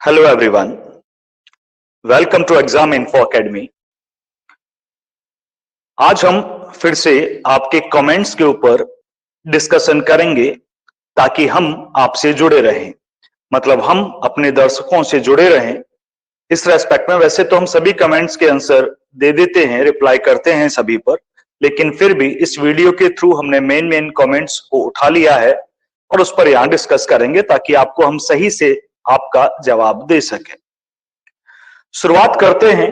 Hello everyone, welcome to exam info academy. आज हम फिर से आपके कमेंट्स के ऊपर डिस्कशन करेंगे ताकि हम आपसे जुड़े रहें, मतलब हम अपने दर्शकों से जुड़े रहें। इस रेस्पेक्ट में वैसे तो हम सभी कमेंट्स के आंसर दे देते हैं, रिप्लाई करते हैं सभी पर, लेकिन फिर भी इस वीडियो के थ्रू हमने मेन कमेंट्स को उठा लिया है और उस पर यहां डिस्कस करेंगे ताकि आपको हम सही से आपका जवाब दे सके। शुरुआत करते हैं।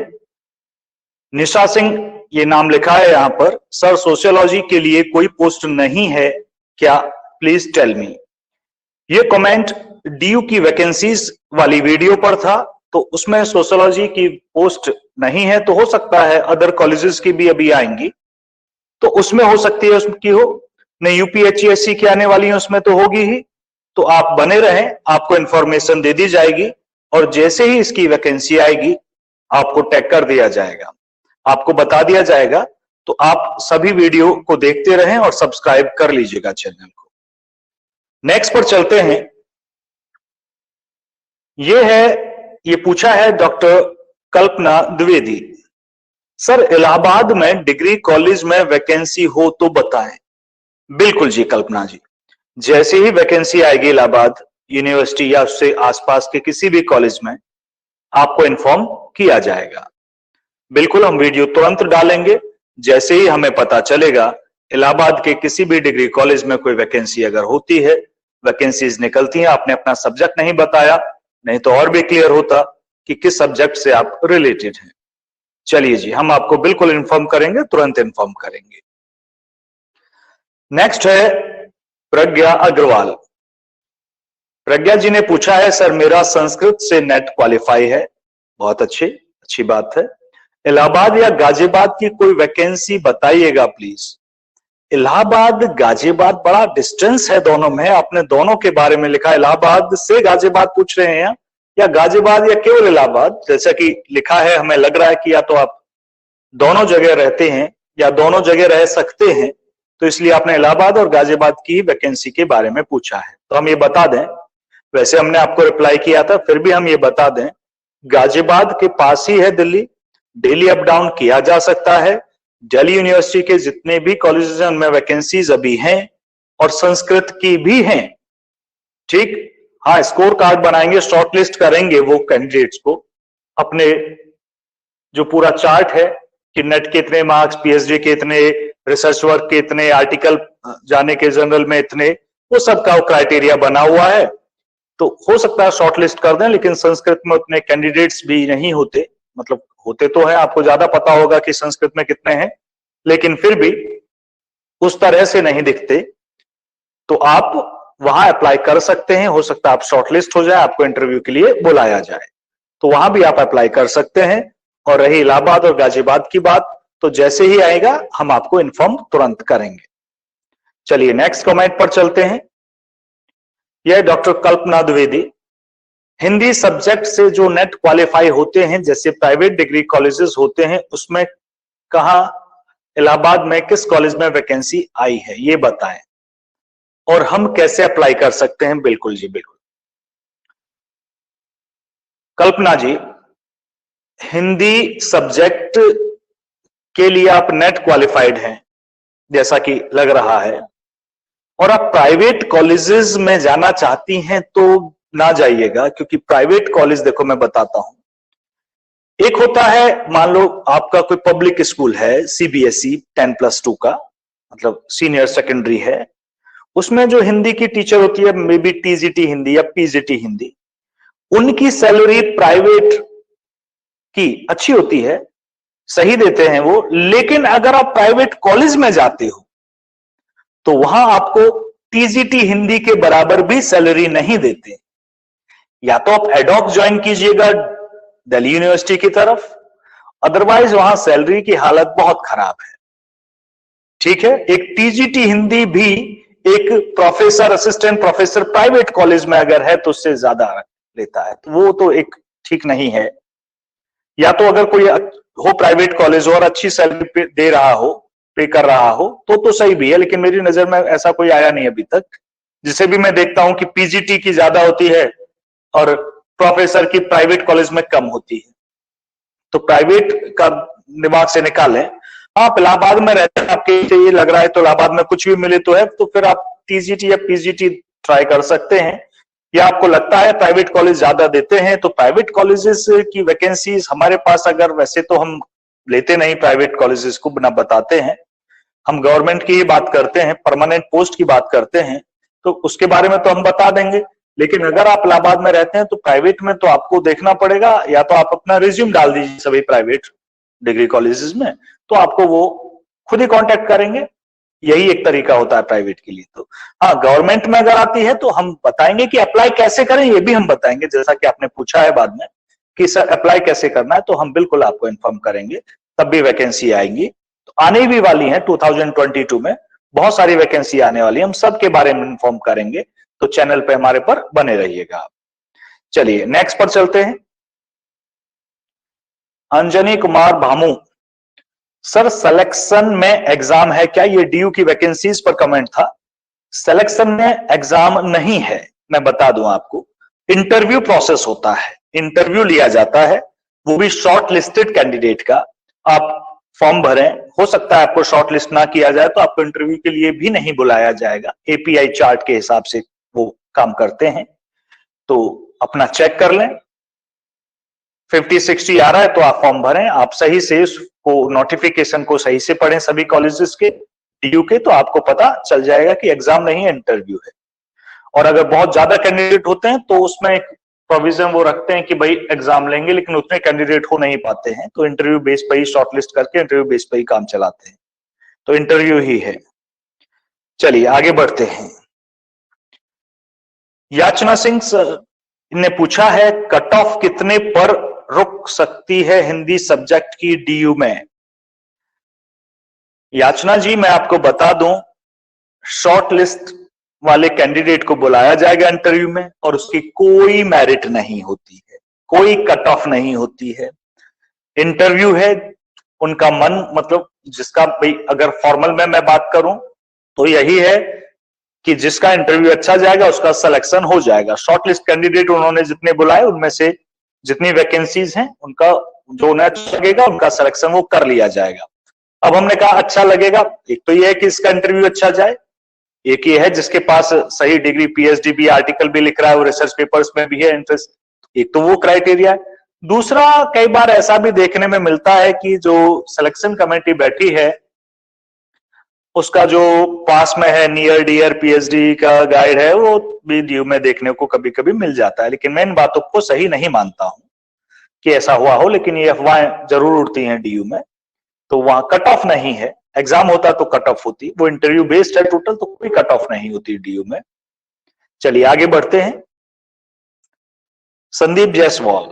निशा सिंह ये नाम लिखा है यहां पर, सर सोशियोलॉजी के लिए कोई पोस्ट नहीं है क्या, प्लीज टेल मी। ये कमेंट डीयू की वैकेंसीज वाली वीडियो पर था, तो उसमें सोशियोलॉजी की पोस्ट नहीं है, तो हो सकता है अदर कॉलेजेस की भी अभी आएंगी, तो उसमें हो सकती है उसकी हो, नहीं यूपीएचसीएससी की आने वाली है उसमें तो होगी ही। तो आप बने रहें, आपको इंफॉर्मेशन दे दी जाएगी और जैसे ही इसकी वैकेंसी आएगी आपको टैग कर दिया जाएगा, आपको बता दिया जाएगा। तो आप सभी वीडियो को देखते रहें और सब्सक्राइब कर लीजिएगा चैनल को। नेक्स्ट पर चलते हैं। ये पूछा है डॉक्टर कल्पना द्विवेदी, सर इलाहाबाद में डिग्री कॉलेज में वैकेंसी हो तो बताएं। बिल्कुल जी कल्पना जी, जैसे ही वैकेंसी आएगी इलाहाबाद यूनिवर्सिटी या उससे आसपास के किसी भी कॉलेज में आपको इन्फॉर्म किया जाएगा। बिल्कुल हम वीडियो तुरंत डालेंगे, जैसे ही हमें पता चलेगा इलाहाबाद के किसी भी डिग्री कॉलेज में कोई वैकेंसी अगर होती है, वैकेंसीज निकलती हैं, आपने अपना सब्जेक्ट नहीं बताया, नहीं तो और भी क्लियर होता कि किस सब्जेक्ट से आप रिलेटेड हैं। चलिए जी, हम आपको बिल्कुल इन्फॉर्म करेंगे, तुरंत इन्फॉर्म करेंगे। नेक्स्ट है प्रज्ञा अग्रवाल। प्रज्ञा जी ने पूछा है, सर मेरा संस्कृत से नेट क्वालिफाई है। बहुत अच्छी बात है। इलाहाबाद या गाजियाबाद की कोई वैकेंसी बताइएगा प्लीज। इलाहाबाद गाजियाबाद बड़ा डिस्टेंस है दोनों में, आपने दोनों के बारे में लिखा, इलाहाबाद से गाजियाबाद पूछ रहे हैं या गाजियाबाद या केवल इलाहाबाद, जैसा कि लिखा है हमें लग रहा है कि या तो आप दोनों जगह रहते हैं या दोनों जगह रह सकते हैं, तो इसलिए आपने इलाहाबाद और गाजियाबाद की वैकेंसी के बारे में पूछा है। तो हम ये बता दें, वैसे हमने आपको रिप्लाई किया था, फिर भी हम ये बता दें, गाजियाबाद के पास ही है दिल्ली, डेली अप डाउन किया जा सकता है। दिल्ली यूनिवर्सिटी के जितने भी कॉलेजेस हैं उनमें वैकेंसीज अभी हैं और संस्कृत की भी हैं। ठीक, हाँ स्कोर कार्ड बनाएंगे, शॉर्ट लिस्ट करेंगे वो कैंडिडेट्स को, अपने जो पूरा चार्ट है कि नेट के इतने मार्क्स, पीएचडी के इतने, रिसर्च वर्क के इतने, आर्टिकल जाने के जर्नल में इतने, वो सबका क्राइटेरिया बना हुआ है। तो हो सकता है शॉर्ट लिस्ट कर दें, लेकिन संस्कृत में उतने कैंडिडेट्स भी नहीं होते, मतलब होते तो हैं, आपको ज्यादा पता होगा कि संस्कृत में कितने हैं, लेकिन फिर भी उस तरह से नहीं दिखते। तो आप वहां अप्लाई कर सकते हैं, हो सकता है आप शॉर्टलिस्ट हो जाए, आपको इंटरव्यू के लिए बुलाया जाए, तो वहां भी आप अप्लाई कर सकते हैं। और रही इलाहाबाद और गाजियाबाद की बात, तो जैसे ही आएगा हम आपको इन्फॉर्म तुरंत करेंगे। चलिए नेक्स्ट कमेंट पर चलते हैं। यह डॉक्टर कल्पना द्विवेदी, हिंदी सब्जेक्ट से जो नेट क्वालिफाई होते हैं, जैसे प्राइवेट डिग्री कॉलेजेस होते हैं, उसमें कहां इलाहाबाद में किस कॉलेज में वैकेंसी आई है ये बताएं और हम कैसे अप्लाई कर सकते हैं। बिल्कुल जी बिल्कुल कल्पना जी, हिंदी सब्जेक्ट के लिए आप नेट क्वालिफाइड हैं जैसा कि लग रहा है, और आप प्राइवेट कॉलेजेस में जाना चाहती हैं तो ना जाइएगा, क्योंकि प्राइवेट कॉलेज देखो मैं बताता हूं, एक होता है मान लो आपका कोई पब्लिक स्कूल है, सीबीएसई 10+2 का, मतलब सीनियर सेकेंडरी है, उसमें जो हिंदी की टीचर होती है, मे बी टीजीटी हिंदी या पीजीटी हिंदी, उनकी सैलरी प्राइवेट की अच्छी होती है, सही देते हैं वो। लेकिन अगर आप प्राइवेट कॉलेज में जाते हो तो वहां आपको टीजीटी हिंदी के बराबर भी सैलरी नहीं देते। या तो आप एडॉक ज्वाइन कीजिएगा दिल्ली यूनिवर्सिटी की तरफ, अदरवाइज वहां सैलरी की हालत बहुत खराब है। ठीक है, एक टीजीटी हिंदी भी एक professor, assistant professor private college में अगर है तो उससे ज्यादा लेता है, तो वो तो एक ठीक नहीं है। या तो अगर कोई हो प्राइवेट कॉलेज और अच्छी सैलरी दे रहा हो, पे कर रहा हो, तो सही भी है, लेकिन मेरी नजर में ऐसा कोई आया नहीं अभी तक। जिसे भी मैं देखता हूं कि पीजीटी की ज्यादा होती है और प्रोफेसर की प्राइवेट कॉलेज में कम होती है, तो प्राइवेट का दिमाग से निकालें। आप इलाहाबाद में रहते हैं, आपके ये लग रहा है तो इलाहाबाद में कुछ भी मिले तो है, तो फिर आप टीजीटी या पीजीटी ट्राई कर सकते हैं। या आपको लगता है प्राइवेट कॉलेज ज्यादा देते हैं, तो प्राइवेट कॉलेजेस की वैकेंसीज हमारे पास, अगर वैसे तो हम लेते नहीं प्राइवेट कॉलेजेस को, बिना बताते हैं, हम गवर्नमेंट की ही बात करते हैं, परमानेंट पोस्ट की बात करते हैं, तो उसके बारे में तो हम बता देंगे। लेकिन अगर आप इलाहाबाद में रहते हैं तो प्राइवेट में तो आपको देखना पड़ेगा, या तो आप अपना रिज्यूम डाल दीजिए सभी प्राइवेट डिग्री कॉलेजेस में, तो आपको वो खुद ही कांटेक्ट करेंगे। यही एक तरीका होता है प्राइवेट के लिए। तो हाँ, गवर्नमेंट में अगर आती है तो हम बताएंगे कि अप्लाई कैसे करें, ये भी हम बताएंगे, जैसा कि आपने पूछा है बाद में कि सर अप्लाई कैसे करना है, तो हम बिल्कुल आपको इन्फॉर्म करेंगे। तब भी वैकेंसी आएंगी, तो आने भी वाली है 2022 में बहुत सारी वैकेंसी आने वाली है, हम सबके बारे में इन्फॉर्म करेंगे, तो चैनल पे हमारे पर बने रहिएगा आप। चलिए नेक्स्ट पर चलते हैं। अंजनी कुमार भामू, सर सिलेक्शन में एग्जाम है क्या? ये डीयू की वैकेंसीज पर कमेंट था। सिलेक्शन में एग्जाम नहीं है, मैं बता दूं आपको, इंटरव्यू प्रोसेस होता है, इंटरव्यू लिया जाता है, वो भी शॉर्ट लिस्टेड कैंडिडेट का। आप फॉर्म भरें, हो सकता है आपको शॉर्ट लिस्ट ना किया जाए तो आपको इंटरव्यू के लिए भी नहीं बुलाया जाएगा, एपीआई चार्ट के हिसाब से वो काम करते हैं, तो अपना चेक कर लें। 50-60 आ रहा है तो आप फॉर्म भरें, आप सही से उसको नोटिफिकेशन को सही से पढ़ें सभी कॉलेजेस के डीयू के, तो आपको पता चल जाएगा कि एग्जाम नहीं है, इंटरव्यू है। और अगर बहुत ज्यादा कैंडिडेट होते हैं तो उसमें एक प्रोविजन वो रखते हैं कि भाई एग्जाम लेंगे, लेकिन उतने कैंडिडेट हो नहीं पाते हैं, तो इंटरव्यू बेस पर ही शॉर्टलिस्ट करके इंटरव्यू बेस पर ही काम चलाते हैं, तो इंटरव्यू ही है। चलिए आगे बढ़ते हैं। याचना सिंह ने पूछा है कट ऑफ कितने पर रुक सकती है हिंदी सब्जेक्ट की डीयू में? याचना जी मैं आपको बता दूं, शॉर्ट लिस्ट वाले कैंडिडेट को बुलाया जाएगा इंटरव्यू में, और उसकी कोई मेरिट नहीं होती है, कोई कट ऑफ नहीं होती है। इंटरव्यू है, उनका मन, मतलब जिसका भाई, अगर फॉर्मल में मैं बात करूं तो यही है कि जिसका इंटरव्यू अच्छा जाएगा उसका सिलेक्शन हो जाएगा। शॉर्टलिस्ट कैंडिडेट उन्होंने जितने बुलाए उनमें से जितनी वैकेंसीज हैं उनका जो उन्हें अच्छा लगेगा उनका सिलेक्शन वो कर लिया जाएगा। अब हमने कहा अच्छा लगेगा, एक तो ये है कि इसका इंटरव्यू अच्छा जाए, एक ये है जिसके पास सही डिग्री, पीएचडी भी, आर्टिकल भी लिख रहा है, वो रिसर्च पेपर्स में भी है इंटरेस्ट, एक तो वो क्राइटेरिया है। दूसरा, कई बार ऐसा भी देखने में मिलता है कि जो सिलेक्शन कमेटी बैठी है उसका जो पास में है नियर डियर पीएचडी का गाइड है, वो भी डीयू में देखने को कभी कभी मिल जाता है। लेकिन मैं इन बातों को सही नहीं मानता हूं कि ऐसा हुआ हो, लेकिन ये अफवाहें जरूर उड़ती हैं डीयू में। तो वहां कट ऑफ नहीं है, एग्जाम होता तो कट ऑफ होती, वो इंटरव्यू बेस्ड है टोटल, तो कोई कट ऑफ नहीं होती डीयू में। चलिए आगे बढ़ते हैं। संदीप जायसवाल,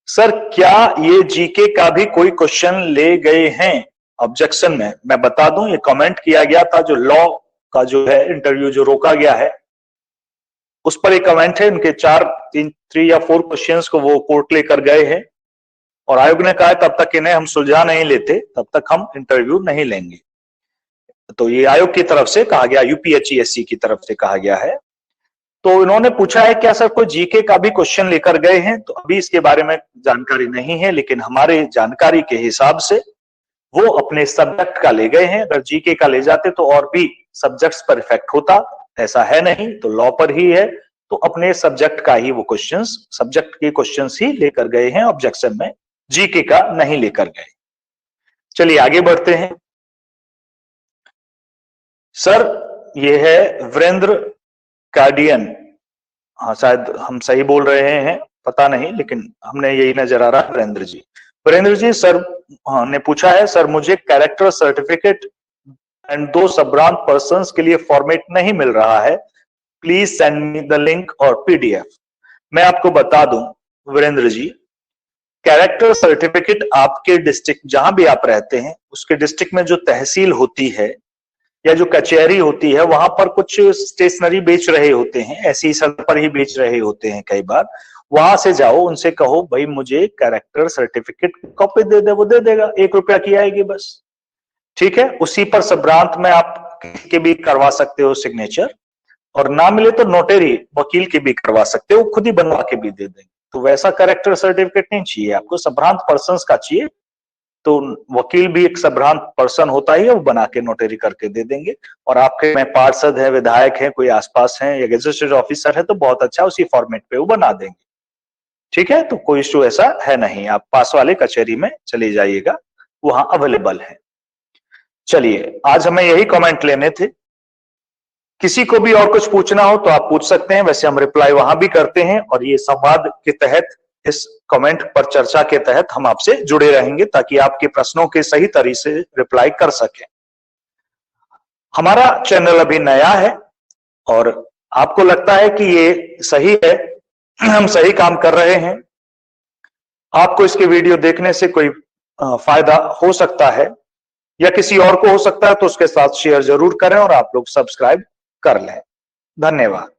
सर क्या ये जीके का भी कोई क्वेश्चन ले गए हैं ऑब्जेक्शन में? मैं बता दूं, ये कमेंट किया गया था, जो लॉ का जो है इंटरव्यू जो रोका गया है उस पर एक कमेंट है, उनके 3 या 4 क्वेश्चंस को वो कोर्ट लेकर गए हैं, और आयोग ने कहा तब तक इन्हें हम सुलझा नहीं लेते तब तक हम इंटरव्यू नहीं लेंगे। तो ये आयोग की तरफ से कहा गया, यूपीएचईएससी की तरफ से कहा गया है। तो इन्होंने पूछा है क्या सर कोई जीके का भी क्वेश्चन लेकर गए हैं? तो अभी इसके बारे में जानकारी नहीं है, लेकिन हमारे जानकारी के हिसाब से वो अपने सब्जेक्ट का ले गए हैं। अगर जीके का ले जाते तो और भी सब्जेक्ट्स पर इफेक्ट होता, ऐसा है नहीं, तो लॉ पर ही है, तो अपने सब्जेक्ट का ही वो क्वेश्चंस, सब्जेक्ट के क्वेश्चंस ही लेकर गए हैं ऑब्जेक्शन में, जीके का नहीं लेकर गए। चलिए आगे बढ़ते हैं। सर ये है वीरेंद्र कार्डियन, हाँ शायद हम सही बोल रहे हैं, पता नहीं, लेकिन हमने यही नजर आ रहा है वीरेंद्र जी। वीरेंद्र जी सर ने पूछा है, सर मुझे कैरेक्टर सर्टिफिकेट एंड 2 सबब्रांच पर्संस के लिए फॉर्मेट नहीं मिल रहा है, please send me the link और पीडीएफ। मैं आपको बता दूं वीरेंद्र जी, कैरेक्टर सर्टिफिकेट आपके डिस्ट्रिक्ट जहां भी आप रहते हैं उसके डिस्ट्रिक्ट में जो तहसील होती है या जो कचहरी होती है वहां पर कुछ स्टेशनरी बेच रहे होते हैं, ऐसी सड़क पर ही बेच रहे होते हैं कई बार, वहां से जाओ, उनसे कहो भाई मुझे कैरेक्टर सर्टिफिकेट कॉपी दे दे, वो दे देगा, 1 रुपया की आएगी बस, ठीक है। उसी पर सबरांत में आप के भी करवा सकते हो सिग्नेचर, और ना मिले तो नोटरी वकील की भी करवा सकते हो, खुद ही बनवा के भी दे देंगे। तो वैसा कैरेक्टर सर्टिफिकेट नहीं चाहिए आपको, संभ्रांत पर्सन का चाहिए। तो वकील भी एक संभ्रांत पर्सन होता ही है, वो बना के नोटरी करके दे देंगे। और आपके में पार्षद है, विधायक है, कोई आसपास है या गेजेटेड ऑफिसर है तो बहुत अच्छा, उसी फॉर्मेट पे वो बना देंगे। ठीक है, तो कोई इश्यू ऐसा है नहीं। आप पास वाले कचहरी में चले जाइएगा, वहां अवेलेबल है। चलिए, आज हमें यही कमेंट लेने थे। किसी को भी और कुछ पूछना हो तो आप पूछ सकते हैं, वैसे हम रिप्लाई वहां भी करते हैं। और ये संवाद के तहत, इस कमेंट पर चर्चा के तहत हम आपसे जुड़े रहेंगे ताकि आपके प्रश्नों के सही तरीके से रिप्लाई कर सकें। हमारा चैनल अभी नया है और आपको लगता है कि ये सही है, हम सही काम कर रहे हैं, आपको इसके वीडियो देखने से कोई फायदा हो सकता है या किसी और को हो सकता है, तो उसके साथ शेयर जरूर करें और आप लोग सब्सक्राइब कर लें। धन्यवाद।